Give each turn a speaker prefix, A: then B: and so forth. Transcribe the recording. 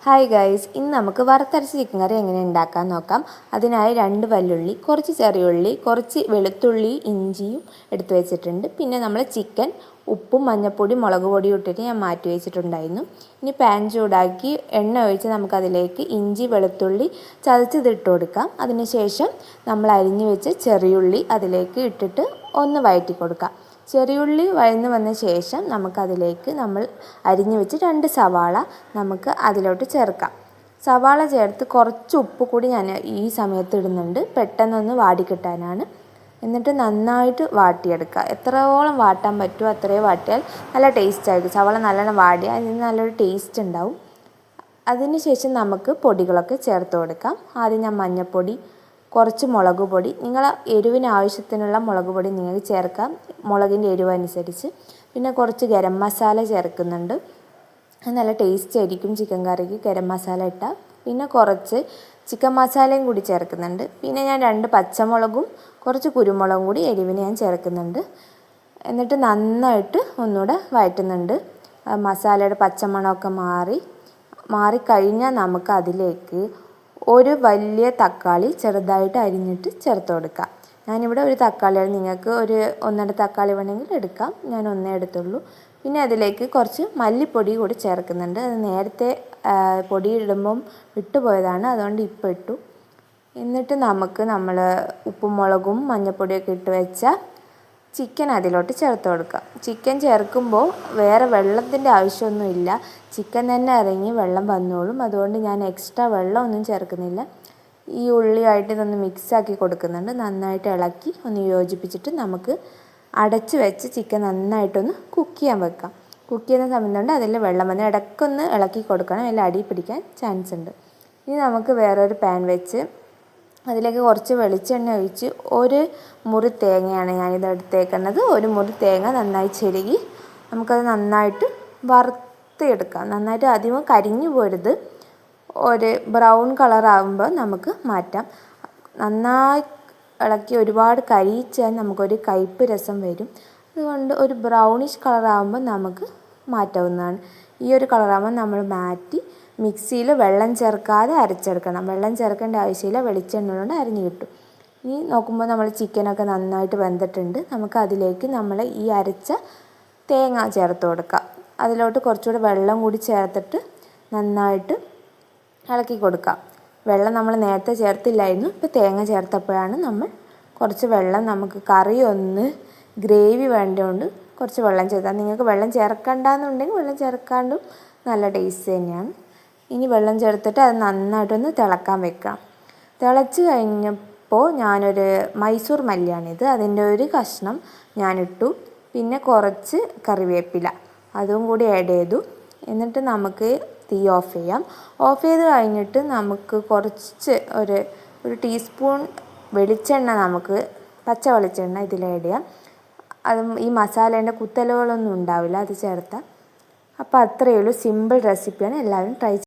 A: Hi guys, ഇന്ന് നമുക്ക് വറുത്തരച്ച ചിക്കൻ കറി എങ്ങനെ ഉണ്ടാക്കാൻ നോക്കാം. അതിനായി 2 വല്ലുള്ളി, കുറച്ച് ചെറിയുള്ളി, കുറച്ച് വെളുത്തുള്ളി, ഇഞ്ചിയും എടുത്തു വെച്ചിട്ടുണ്ട്. പിന്നെ നമ്മൾ ചിക്കൻ ഉപ്പും മഞ്ഞൾപ്പൊടി മുളക് പൊടിയും ഇട്ടിട്ട് ഞാൻ മാറ്റി വെച്ചിട്ടുണ്ടായിരുന്നു. ഇനി പാൻ ചൂടാക്കി എണ്ണ ഒഴിച്ച് നമുക്കതിലേക്ക് ഇഞ്ചി വെളുത്തുള്ളി ചതച്ചതിട്ട് കൊടുക്കാം. അതിനുശേഷം നമ്മൾ അരിഞ്ഞു വെച്ച് ചെറിയുള്ളി അതിലേക്ക് ഇട്ടിട്ട് ഒന്ന് വഴറ്റി കൊടുക്കാം. ചെറിയുള്ളി വഴന്ന് വന്ന ശേഷം നമുക്കതിലേക്ക് നമ്മൾ അരിഞ്ഞു വെച്ച് 2 സവാള നമുക്ക് അതിലോട്ട് ചേർക്കാം. സവാള ചേർത്ത് കുറച്ച് ഉപ്പ് കൂടി ഞാൻ ഈ സമയത്ത് ഇടുന്നുണ്ട്, പെട്ടെന്നൊന്ന് വാടിക്കിട്ടാനാണ്. എന്നിട്ട് നന്നായിട്ട് വാട്ടിയെടുക്കുക. എത്രയോളം വാട്ടാൻ പറ്റുമോ അത്രയും വാട്ടിയാൽ നല്ല ടേസ്റ്റ് ആയിരിക്കും. സവാള നല്ലോണം വാടിയാൽ അതിന് നല്ലൊരു ടേസ്റ്റ് ഉണ്ടാവും. അതിനുശേഷം നമുക്ക് പൊടികളൊക്കെ ചേർത്ത് കൊടുക്കാം. ആദ്യം ഞാൻ മഞ്ഞൾപ്പൊടി, കുറച്ച് മുളക് പൊടി, നിങ്ങൾ എരിവിന് ആവശ്യത്തിനുള്ള മുളക് പൊടി നിങ്ങൾക്ക് ചേർക്കാം, മുളകിൻ്റെ എരിവ് അനുസരിച്ച്. പിന്നെ കുറച്ച് ഗരം മസാല ചേർക്കുന്നുണ്ട്, നല്ല ടേസ്റ്റ് ആയിരിക്കും ചിക്കൻ കറിക്ക് ഗരം മസാല ഇട്ടാൽ. പിന്നെ കുറച്ച് ചിക്കൻ മസാലയും കൂടി ചേർക്കുന്നുണ്ട്. പിന്നെ ഞാൻ 2 പച്ചമുളകും കുറച്ച് കുരുമുളകും കൂടി എരിവിന് ഞാൻ ചേർക്കുന്നുണ്ട്. എന്നിട്ട് നന്നായിട്ട് ഒന്നുകൂടെ വഴറ്റുന്നുണ്ട്. മസാലയുടെ പച്ചമണമൊക്കെ മാറിക്കഴിഞ്ഞാൽ നമുക്ക് അതിലേക്ക് ഒരു വലിയ തക്കാളി ചെറുതായിട്ട് അരിഞ്ഞിട്ട് ചേർത്ത് കൊടുക്കാം. ഞാനിവിടെ ഒരു തക്കാളിയാണ്, നിങ്ങൾക്ക് ഒരു 1.5 തക്കാളി വേണമെങ്കിൽ എടുക്കാം, ഞാൻ 1 എടുത്തുള്ളൂ. പിന്നെ അതിലേക്ക് കുറച്ച് മല്ലിപ്പൊടി കൂടി ചേർക്കുന്നുണ്ട്. അത് നേരത്തെ പൊടി ഇടുമ്പം വിട്ടുപോയതാണ്, അതുകൊണ്ട് ഇപ്പോൾ ഇട്ടു. എന്നിട്ട് നമ്മൾ ഉപ്പും മുളകും മഞ്ഞൾപ്പൊടിയൊക്കെ ഇട്ട് വെച്ച ചിക്കൻ അതിലോട്ട് ചേർത്ത് കൊടുക്കാം. ചിക്കൻ ചേർക്കുമ്പോൾ വേറെ വെള്ളത്തിൻ്റെ ആവശ്യമൊന്നുമില്ല, ചിക്കൻ തന്നെ ഇറങ്ങി വെള്ളം വന്നോളും. അതുകൊണ്ട് ഞാൻ എക്സ്ട്രാ വെള്ളമൊന്നും ചേർക്കുന്നില്ല. ഈ ഉള്ളിയായിട്ട് ഇതൊന്ന് മിക്സാക്കി കൊടുക്കുന്നുണ്ട്. നന്നായിട്ട് ഇളക്കി ഒന്ന് യോജിപ്പിച്ചിട്ട് നമുക്ക് അടച്ച് വെച്ച് ചിക്കൻ നന്നായിട്ടൊന്ന് കുക്ക് ചെയ്യാൻ വെക്കാം. കുക്ക് ചെയ്യുന്ന സമയം കൊണ്ട് അതിൽ വെള്ളം വന്ന് ഇടയ്ക്കൊന്ന് ഇളക്കി കൊടുക്കണം, എല്ലാം അടി പിടിക്കാൻ ചാൻസ് ഉണ്ട്. ഇനി നമുക്ക് വേറൊരു പാൻ വെച്ച് അതിലേക്ക് കുറച്ച് വെളിച്ചെണ്ണ ഒഴിച്ച് ഒരു മുറി തേങ്ങയാണ് ഞാനിത് എടുത്തേക്കുന്നത്. ഒരു മുറി തേങ്ങ നന്നായി ചിരകി നമുക്കത് നന്നായിട്ട് വറുത്തെടുക്കാം. നന്നായിട്ട് അധികം കരിഞ്ഞു പോരുത്, ഒരു ബ്രൗൺ കളറാകുമ്പോൾ നമുക്ക് മാറ്റാം. നന്നായി ഇളക്കി ഒരുപാട് കരിയിച്ചാൽ നമുക്കൊരു കയ്പ്പ് രസം വരും. അതുകൊണ്ട് ഒരു ബ്രൗണിഷ് കളറാകുമ്പോൾ നമുക്ക് മാറ്റാവുന്നതാണ്. ഈ ഒരു കളറാകുമ്പോൾ നമ്മൾ മാറ്റി മിക്സിയിൽ വെള്ളം ചേർക്കാതെ അരച്ചെടുക്കണം. വെള്ളം ചേർക്കേണ്ട ആവശ്യമില്ല, വെളിച്ചെണ്ണ കൊണ്ട് അരിഞ്ഞ് കിട്ടും. ഇനി നോക്കുമ്പോൾ നമ്മൾ ചിക്കനൊക്കെ നന്നായിട്ട് വെന്തിട്ടുണ്ട്. നമുക്ക് അതിലേക്ക് നമ്മൾ ഈ അരച്ച തേങ്ങ ചേർത്ത് കൊടുക്കാം. അതിലോട്ട് കുറച്ചുകൂടി വെള്ളം കൂടി ചേർത്തിട്ട് നന്നായിട്ട് ഇളക്കി കൊടുക്കാം. വെള്ളം നമ്മൾ നേരത്തെ ചേർത്തില്ലായിരുന്നു, ഇപ്പോൾ തേങ്ങ ചേർത്തപ്പോഴാണ് നമ്മൾ കുറച്ച് വെള്ളം, നമുക്ക് കറി ഒന്ന് ഗ്രേവി വേണ്ടതുകൊണ്ട് കുറച്ച് വെള്ളം ചേർത്താൽ. നിങ്ങൾക്ക് വെള്ളം ചേർക്കണ്ടെന്നുണ്ടെങ്കിൽ വെള്ളം ചേർക്കാണ്ടും നല്ല ടേസ്റ്റ് തന്നെയാണ്. ഇനി വെള്ളം ചേർത്തിട്ട് അത് നന്നായിട്ടൊന്ന് തിളക്കാൻ വെക്കാം. തിളച്ച് കഴിഞ്ഞപ്പോൾ ഞാനൊരു മൈസൂർ മല്ലിയാണിത്, അതിൻ്റെ ഒരു കഷ്ണം ഞാനിട്ടു. പിന്നെ കുറച്ച് കറിവേപ്പില അതും കൂടി ആഡ് ചെയ്തു. എന്നിട്ട് നമുക്ക് തീ ഓഫ് ചെയ്യാം. ഓഫ് ചെയ്ത് കഴിഞ്ഞിട്ട് നമുക്ക് കുറച്ച് ഒരു ടീസ്പൂൺ വെളിച്ചെണ്ണ, നമുക്ക് പച്ച വെളിച്ചെണ്ണ ഇതിൽ ആഡ് ചെയ്യാം. അതും ഈ മസാലേൻ്റെ കുത്തലുകളൊന്നും ഉണ്ടാവില്ല അത് ചേർത്താൽ. അപ്പോൾ അത്രയേ ഉള്ളൂ, സിമ്പിൾ റെസിപ്പിയാണ്, എല്ലാവരും ട്രൈ